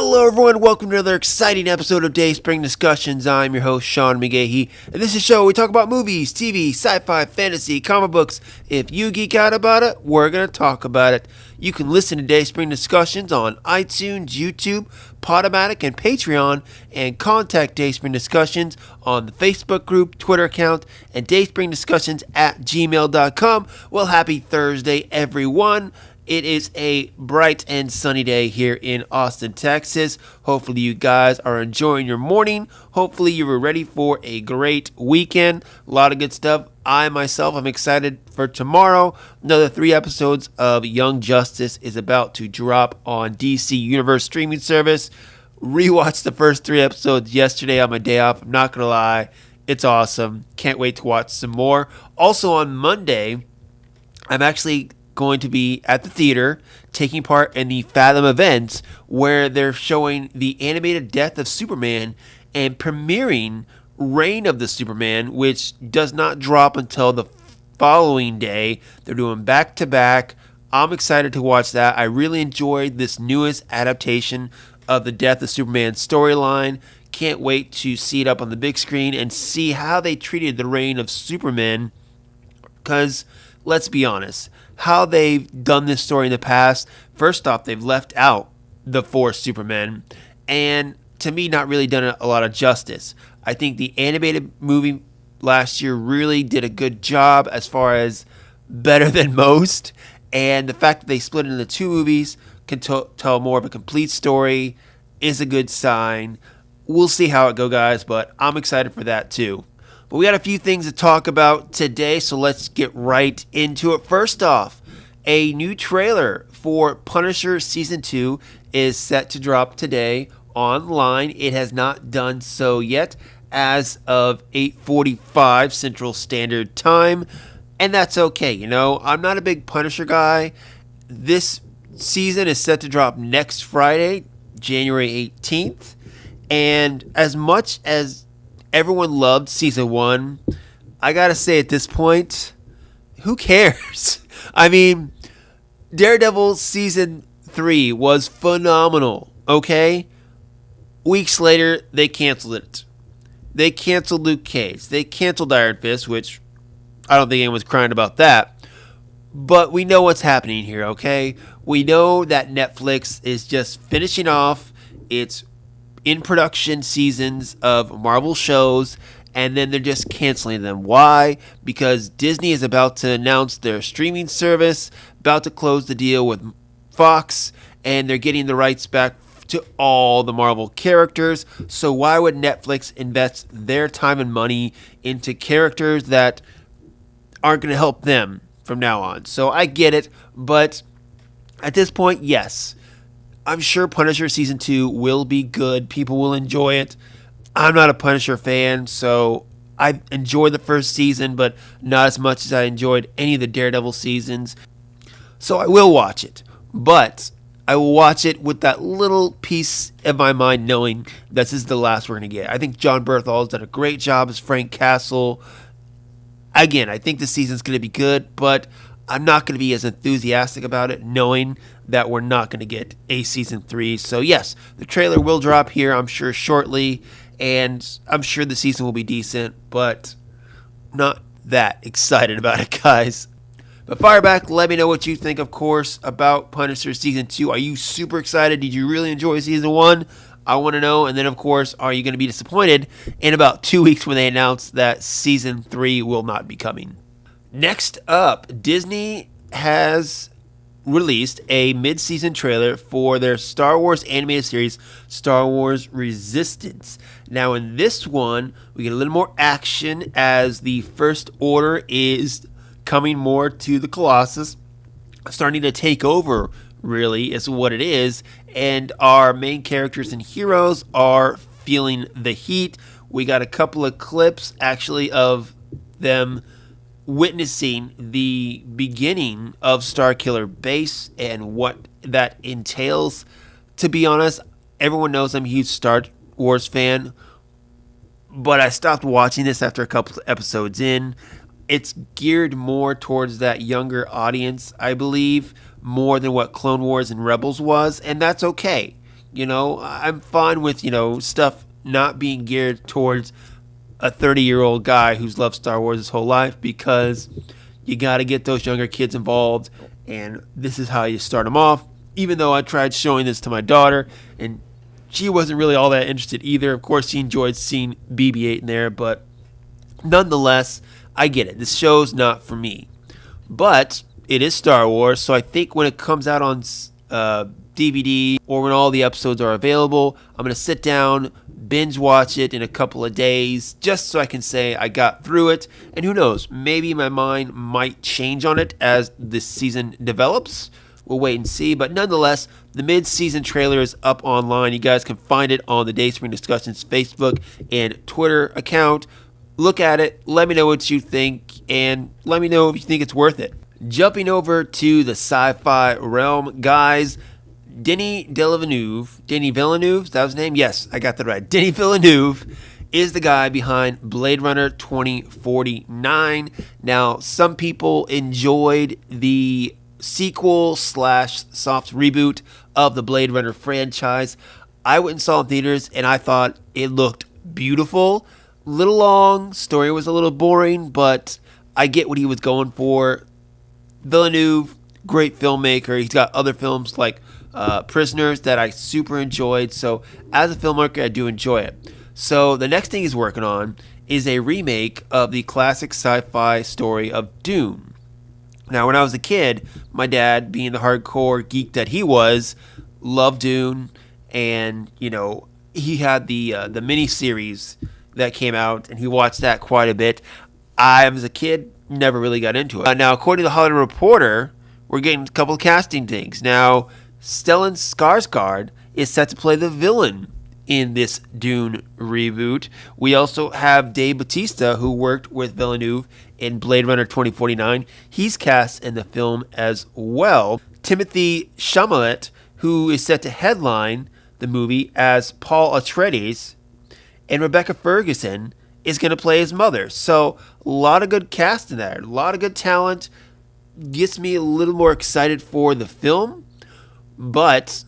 Hello everyone, welcome to another exciting episode of Dayspring Discussions. I'm your host, Sean McGahee, and this is a show where we talk about movies, TV, sci-fi, fantasy, comic books. If you geek out about it, we're going to talk about it. You can listen to Dayspring Discussions on iTunes, YouTube, Podomatic, and Patreon, and contact Dayspring Discussions on the Facebook group, Twitter account, and dayspringdiscussions@gmail.com. Well, happy Thursday, everyone. It is a bright and sunny day here in Austin, Texas. Hopefully you guys are enjoying your morning. Hopefully you were ready for a great weekend. A lot of good stuff. I'm excited for tomorrow. Another 3 episodes of Young Justice is about to drop on DC Universe streaming service. Rewatched the first 3 episodes yesterday on my day off. I'm not going to lie. It's awesome. Can't wait to watch some more. Also on Monday, I'm actually going to be at the theater taking part in the Fathom events where they're showing the animated Death of Superman and premiering Reign of the Superman, which does not drop until the following day. They're doing back to back. I'm excited to watch that. I really enjoyed this newest adaptation of the Death of Superman storyline. Can't wait to see it up on the big screen and see how they treated the Reign of Superman, because let's be honest, how they've done this story in the past, first off, they've left out the 4 Supermen, and to me, not really done a lot of justice. I think the animated movie last year really did a good job as far as better than most, and the fact that they split it into 2 movies can tell more of a complete story is a good sign. We'll see how it goes, guys, but I'm excited for that too. But we got a few things to talk about today, so let's get right into it. First off, a new trailer for Punisher Season 2 is set to drop today online. It has not done so yet as of 8:45 Central Standard Time, and that's okay. You know, I'm not a big Punisher guy. This season is set to drop next Friday, January 18th, and as much as everyone loved Season 1, I gotta say at this point, who cares? I mean, Daredevil Season 3 was phenomenal, okay? Weeks later, they canceled it. They canceled Luke Cage. They canceled Iron Fist, which I don't think anyone's crying about that. But we know what's happening here, okay? We know that Netflix is just finishing off its in production seasons of Marvel shows, and then they're just canceling them. Why? Because Disney is about to announce their streaming service, about to close the deal with Fox, and they're getting the rights back to all the Marvel characters. So why would Netflix invest their time and money into characters that aren't going to help them from now on? So I get it, but at this point, yes, I'm sure Punisher Season 2 will be good. People will enjoy it. I'm not a Punisher fan, so I enjoyed the first season, but not as much as I enjoyed any of the Daredevil seasons. So I will watch it, but I will watch it with that little piece of my mind knowing this is the last we're going to get. I think John Berthal has done a great job as Frank Castle. Again, I think the season's going to be good, but I'm not going to be as enthusiastic about it knowing that we're not going to get a Season 3. So yes, the trailer will drop here, I'm sure, shortly, and I'm sure the season will be decent, but not that excited about it, guys. But fire back, let me know what you think, of course, about Punisher Season 2. Are you super excited? Did you really enjoy Season 1? I want to know. And then, of course, are you going to be disappointed in about 2 weeks when they announce that Season 3 will not be coming? Next up, Disney has released a mid-season trailer for their Star Wars animated series, Star Wars Resistance. Now, in this one, we get a little more action as the First Order is coming more to the Colossus, starting to take over, really, is what it is, and our main characters and heroes are feeling the heat. We got a couple of clips, actually, of them witnessing the beginning of Starkiller Base and what that entails. To be honest, everyone knows I'm a huge Star Wars fan, but I stopped watching this after a couple of episodes in. It's geared more towards that younger audience, I believe, more than what Clone Wars and Rebels was, and that's okay. I'm fine with, stuff not being geared towards a 30-year-old guy who's loved Star Wars his whole life, because you got to get those younger kids involved, and this is how you start them off. Even though I tried showing this to my daughter, and she wasn't really all that interested either. Of course, she enjoyed seeing BB-8 in there, but nonetheless, I get it. This show's not for me. But it is Star Wars, so I think when it comes out on DVD or when all the episodes are available, I'm going to sit down, binge watch it in a couple of days, just so I can say I got through it. And who knows, maybe my mind might change on it as this season develops. We'll wait and see. But nonetheless, the mid-season trailer is up online. You guys can find it on the Dayspring Discussions Facebook and Twitter account. Look at it, let me know what you think, and let me know if you think it's worth it. Jumping over to the sci-fi realm, guys, Denis Villeneuve, is that his name? Yes, I got that right. Denis Villeneuve is the guy behind Blade Runner 2049. Now, some people enjoyed the sequel / soft reboot of the Blade Runner franchise. I went and saw it in theaters, and I thought it looked beautiful. Little long, story was a little boring, but I get what he was going for. Villeneuve, great filmmaker. He's got other films like Prisoners that I super enjoyed. So as a filmmaker, I do enjoy it. So the next thing he's working on is a remake of the classic sci-fi story of Dune. Now, when I was a kid, my dad, being the hardcore geek that he was, loved Dune, and he had the mini series that came out, and he watched that quite a bit. I, as a kid, never really got into it. Now, according to the Hollywood Reporter, we're getting a couple of casting things. Now, Stellan Skarsgård is set to play the villain in this Dune reboot. We also have Dave Bautista, who worked with Villeneuve in Blade Runner 2049. He's cast in the film as well. Timothy Chalamet, who is set to headline the movie as Paul Atreides, and Rebecca Ferguson is going to play his mother. So a lot of good cast in there, a lot of good talent. Gets me a little more excited for the film, but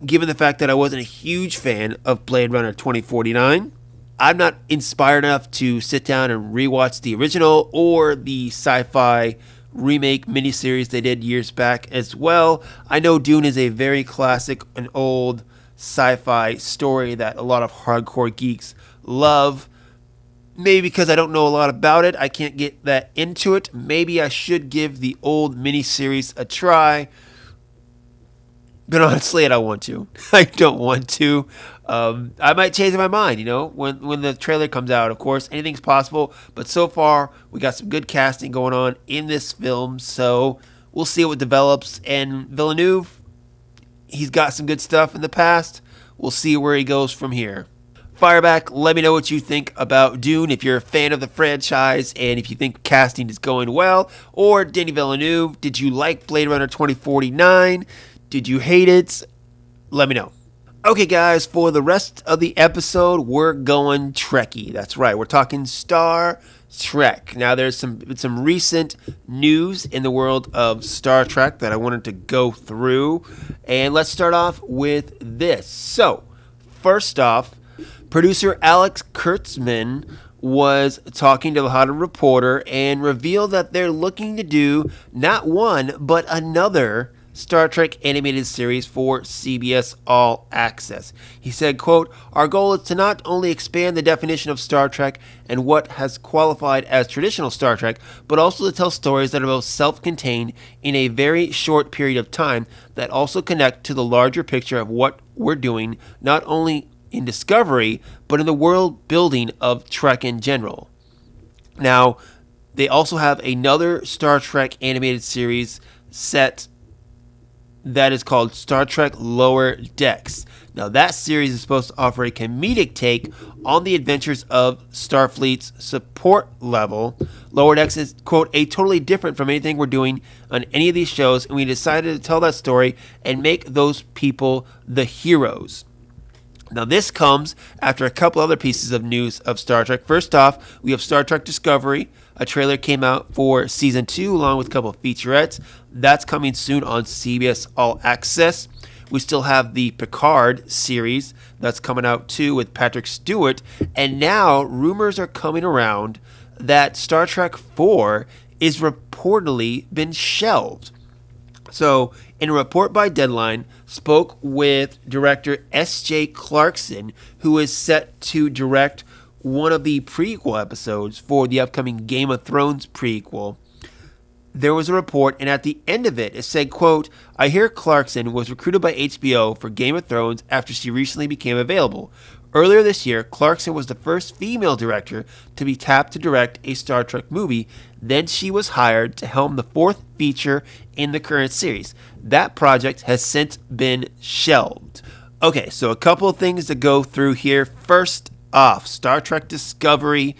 given the fact that I wasn't a huge fan of Blade Runner 2049, I'm not inspired enough to sit down and rewatch the original or the sci-fi remake miniseries they did years back as well. I know Dune is a very classic and old sci-fi story that a lot of hardcore geeks love. Maybe because I don't know a lot about it, I can't get that into it. Maybe I should give the old miniseries a try. But honestly, I don't want to. I don't want to. I might change my mind, when the trailer comes out. Of course, anything's possible. But so far, we got some good casting going on in this film. So we'll see what develops. And Villeneuve, he's got some good stuff in the past. We'll see where he goes from here. Fireback, let me know what you think about Dune, if you're a fan of the franchise, and if you think casting is going well. Or Denis Villeneuve, did you like Blade Runner 2049? Did you hate it? Let me know. Okay, guys, for the rest of the episode, we're going Trekkie. That's right, we're talking Star Trek. Now, there's some recent news in the world of Star Trek that I wanted to go through. And let's start off with this. So, first off, producer Alex Kurtzman was talking to the Hollywood Reporter and revealed that they're looking to do not one, but another Star Trek animated series for CBS All Access. He said, quote, "Our goal is to not only expand the definition of Star Trek and what has qualified as traditional Star Trek, but also to tell stories that are both self-contained in a very short period of time that also connect to the larger picture of what we're doing, not only in Discovery, but in the world building of Trek in general." Now, they also have another Star Trek animated series set that is called Star Trek Lower Decks. Now, that series is supposed to offer a comedic take on the adventures of Starfleet's support level. Lower Decks is, quote, "a totally different from anything we're doing on any of these shows, and we decided to tell that story and make those people the heroes." Now, this comes after a couple other pieces of news of Star Trek. First off, we have Star Trek Discovery. A trailer came out for Season 2 along with a couple of featurettes. That's coming soon on CBS All Access. We still have the Picard series that's coming out too with Patrick Stewart. And now rumors are coming around that Star Trek 4 is reportedly been shelved. So, in a report by Deadline, spoke with director S.J. Clarkson, who is set to direct one of the prequel episodes for the upcoming Game of Thrones prequel. There was a report, and at the end of it, it said, quote, "I hear Clarkson was recruited by HBO for Game of Thrones after she recently became available. Earlier this year, Clarkson was the first female director to be tapped to direct a Star Trek movie. Then she was hired to helm the fourth feature in the current series. That project has since been shelved." Okay, so a couple of things to go through here. First off, Star Trek Discovery.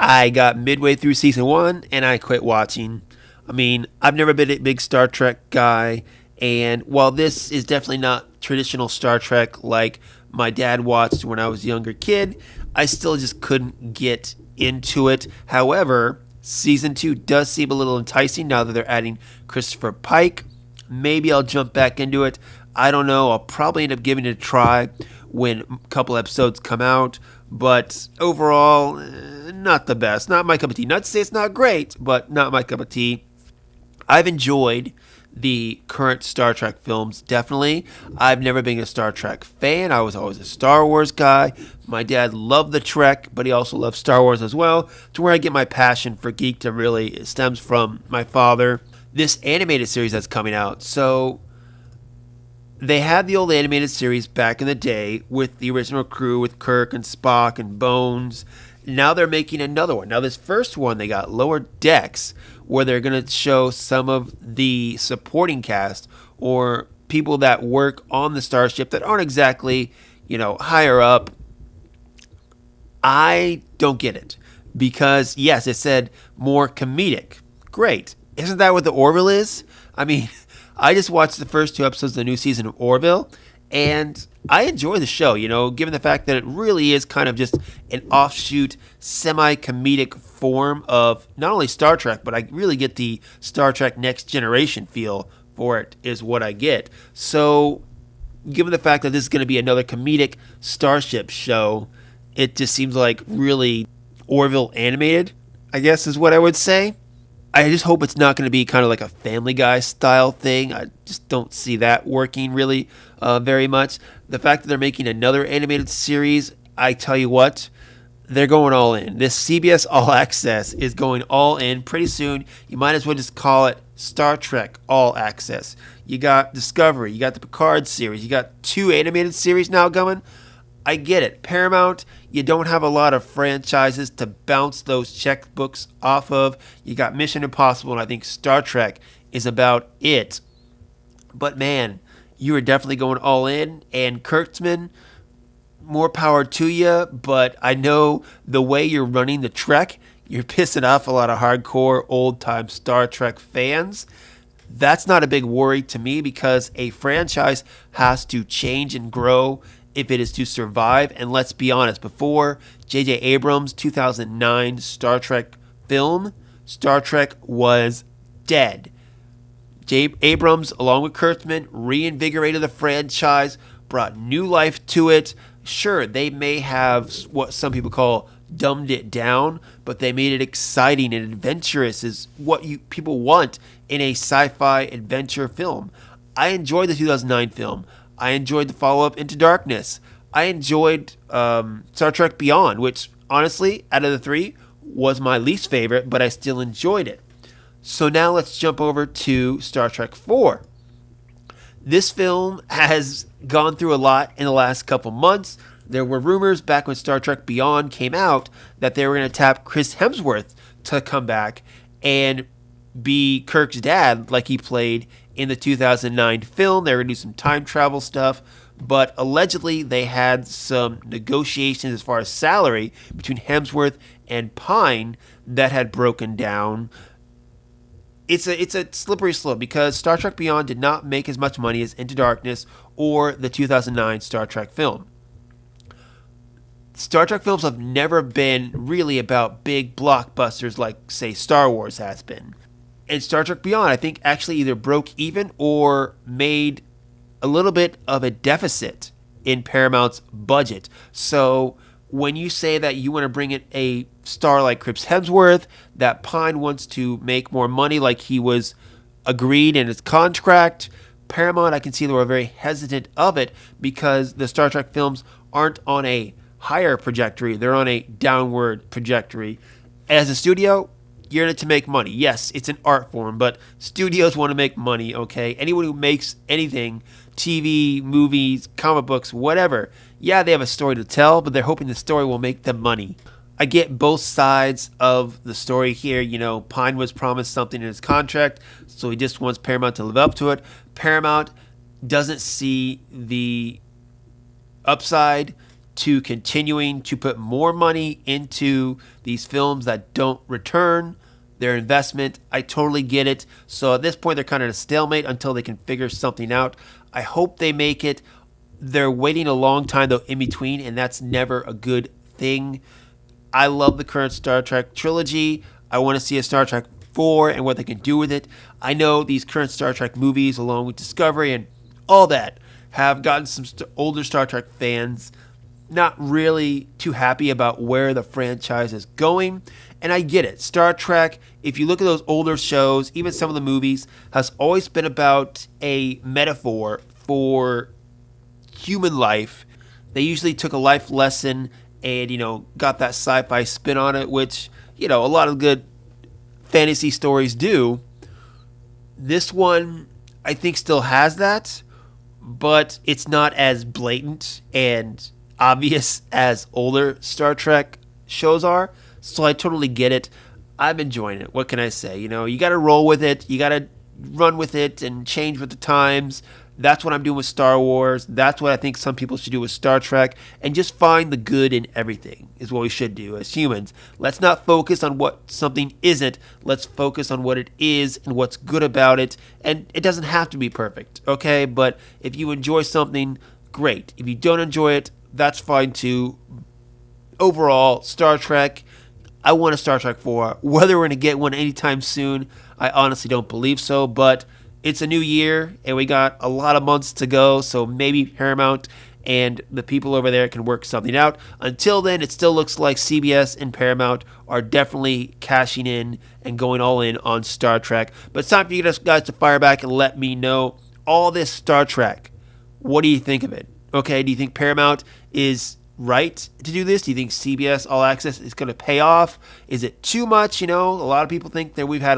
I got midway through season 1 and I quit watching. I mean, I've never been a big Star Trek guy, and while this is definitely not traditional Star Trek like my dad watched when I was a younger kid, I still just couldn't get into it. However, season 2 does seem a little enticing now that they're adding Christopher Pike. Maybe I'll jump back into it. I don't know. I'll probably end up giving it a try when a couple episodes come out. But overall, not the best. Not my cup of tea. Not to say it's not great, but not my cup of tea. I've enjoyed the current Star Trek films, definitely. I've never been a Star Trek fan. I was always a Star Wars guy. My dad loved the Trek, but he also loved Star Wars as well. To where I get my passion for geekdom really stems from my father. This animated series that's coming out, so they had the old animated series back in the day with the original crew with Kirk and Spock and Bones. Now they're making another one. Now this first one, they got Lower Decks, where they're going to show some of the supporting cast or people that work on the starship that aren't exactly, higher up. I don't get it. Because, yes, it said more comedic. Great. Isn't that what the Orville is? I mean, I just watched the first 2 episodes of the new season of Orville, and I enjoy the show, given the fact that it really is kind of just an offshoot, semi-comedic form of not only Star Trek, but I really get the Star Trek Next Generation feel for it is what I get. So, given the fact that this is going to be another comedic Starship show, it just seems like really Orville animated, I guess is what I would say. I just hope it's not going to be kind of like a Family Guy style thing. I just don't see that working really very much. The fact that they're making another animated series, I tell you what, they're going all in. This CBS All Access is going all in pretty soon. You might as well just call it Star Trek All Access. You got Discovery, you got the Picard series, you got 2 animated series now going. I get it. Paramount, you don't have a lot of franchises to bounce those checkbooks off of. You got Mission Impossible, and I think Star Trek is about it. But man, you are definitely going all in. And Kurtzman, more power to you. But I know the way you're running the Trek, you're pissing off a lot of hardcore old-time Star Trek fans. That's not a big worry to me because a franchise has to change and grow if it is to survive. And let's be honest, before J.J. Abrams' 2009 Star Trek film, Star Trek was dead. Abrams, along with Kurtzman, reinvigorated the franchise, brought new life to it. Sure, they may have what some people call dumbed it down, but they made it exciting and adventurous is what people want in a sci-fi adventure film. I enjoyed the 2009 film. I enjoyed the follow-up Into Darkness. I enjoyed Star Trek Beyond, which, honestly, out of the 3, was my least favorite, but I still enjoyed it. So now let's jump over to Star Trek 4. This film has gone through a lot in the last couple months. There were rumors back when Star Trek Beyond came out that they were going to tap Chris Hemsworth to come back and be Kirk's dad like he played in the 2009 film. They were going to do some time travel stuff, but allegedly they had some negotiations as far as salary between Hemsworth and Pine that had broken down. It's a slippery slope because Star Trek Beyond did not make as much money as Into Darkness or the 2009 Star Trek film. Star Trek films have never been really about big blockbusters like, say, Star Wars has been. And Star Trek Beyond, I think, actually either broke even or made a little bit of a deficit in Paramount's budget. So when you say that you want to bring in a star like Chris Hemsworth, that Pine wants to make more money like he was agreed in his contract, Paramount, I can see they were very hesitant of it because the Star Trek films aren't on a higher trajectory. They're on a downward trajectory. As a studio, you're in it to make money. Yes, it's an art form, but studios want to make money, okay? Anyone who makes anything, TV, movies, comic books, whatever, yeah, they have a story to tell, but they're hoping the story will make them money. I get both sides of the story here. You know, Pine was promised something in his contract, so he just wants Paramount to live up to it. Paramount doesn't see the upside to continuing to put more money into these films that don't return their investment. I totally get it. So at this point, they're kind of at a stalemate until they can figure something out. I hope they make it. They're waiting a long time, though, in between, and that's never a good thing. I love the current Star Trek trilogy. I want to see a Star Trek 4 and what they can do with it. I know these current Star Trek movies, along with Discovery and all that, have gotten some older Star Trek fans not really too happy about where the franchise is going. And I get it. Star Trek, if you look at those older shows, even some of the movies, has always been about a metaphor for human life. They usually took a life lesson and, got that sci-fi spin on it, which, a lot of good fantasy stories do. This one, I think, still has that, but it's not as blatant and obvious as older Star Trek shows are. So I totally get it. I'm enjoying it. What can I say? You got to roll with it. You got to run with it and change with the times. That's what I'm doing with Star Wars. That's what I think some people should do with Star Trek. And just find the good in everything is what we should do as humans. Let's not focus on what something isn't. Let's focus on what it is and what's good about it. And it doesn't have to be perfect, okay? But if you enjoy something, great. If you don't enjoy it, that's fine too. Overall, Star Trek, I want a Star Trek 4. Whether we're going to get one anytime soon, I honestly don't believe so. But it's a new year, and we got a lot of months to go, so maybe Paramount and the people over there can work something out. Until then, it still looks like CBS and Paramount are definitely cashing in and going all in on Star Trek. But it's time for you guys to fire back and let me know all this Star Trek. What do you think of it? Okay, do you think Paramount is right to do this? Do you think CBS All Access is going to pay off? Is it too much? A lot of people think that we've had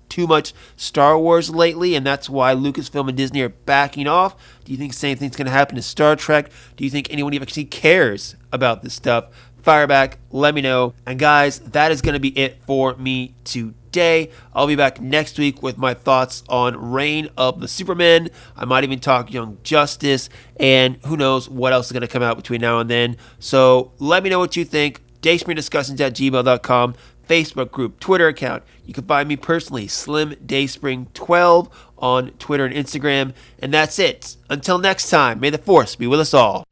too much Star Wars lately, and that's why Lucasfilm and Disney are backing off. Do you think the same thing's going to happen to Star Trek? Do you think anyone actually cares about this stuff? Fire back, let me know. And guys, that is going to be it for me today. I'll be back next week with my thoughts on Reign of the Supermen. I might even talk Young Justice, and who knows what else is going to come out between now and then. So let me know what you think. DayspringDiscussions@gmail.com. Facebook group, Twitter account. You can find me personally, Slim Dayspring 12 on Twitter and Instagram. And that's it. Until next time, may the Force be with us all.